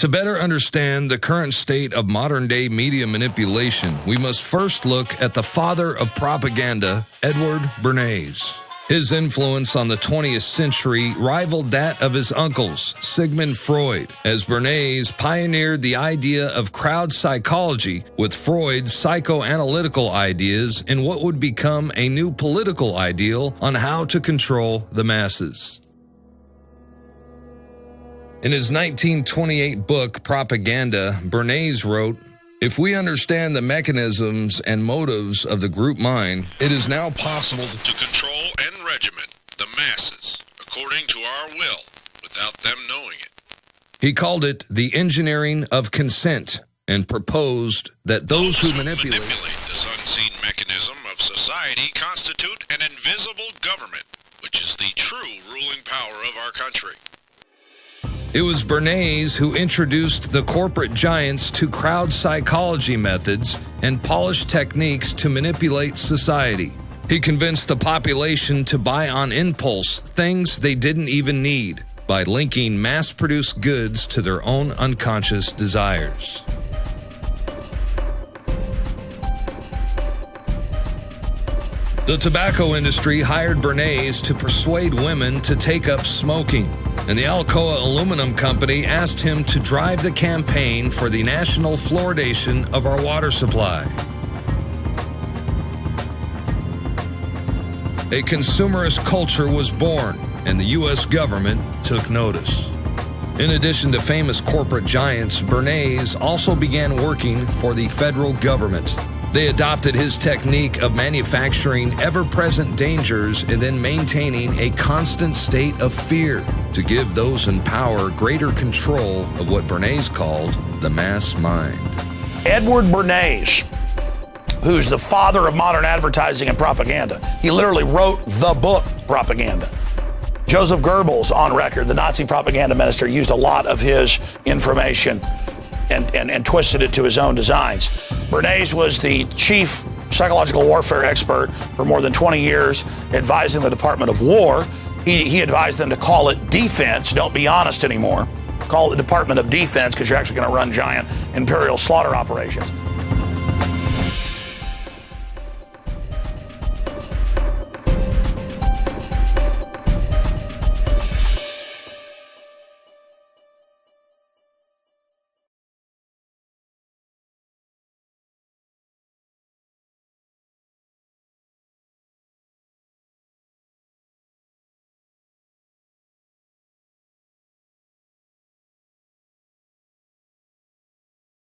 To better understand the current state of modern-day media manipulation, we must first look at the father of propaganda, Edward Bernays. His influence on the 20th century rivaled that of his uncles, Sigmund Freud, as Bernays pioneered the idea of crowd psychology with Freud's psychoanalytical ideas in what would become a new political ideal on how to control the masses. In his 1928 book, Propaganda, Bernays wrote, "If we understand the mechanisms and motives of the group mind, it is now possible to control and regiment the masses according to our will without them knowing it." He called it the engineering of consent and proposed that those who manipulate this unseen mechanism of society constitute an invisible government, which is the true ruling power of our country. It was Bernays who introduced the corporate giants to crowd psychology methods and polished techniques to manipulate society. He convinced the population to buy on impulse things they didn't even need by linking mass-produced goods to their own unconscious desires. The tobacco industry hired Bernays to persuade women to take up smoking, and the Alcoa Aluminum Company asked him to drive the campaign for the national fluoridation of our water supply. A consumerist culture was born, and the U.S. government took notice. In addition to famous corporate giants, Bernays also began working for the federal government. They adopted his technique of manufacturing ever-present dangers and then maintaining a constant state of fear to give those in power greater control of what Bernays called the mass mind. Edward Bernays, who's the father of modern advertising and propaganda, he literally wrote the book Propaganda. Joseph Goebbels, on record, the Nazi propaganda minister, used a lot of his information and twisted it to his own designs. Bernays was the chief psychological warfare expert for more than 20 years, advising the Department of War. He advised them to call it defense. Don't be honest anymore. Call it the Department of Defense, because you're actually going to run giant imperial slaughter operations.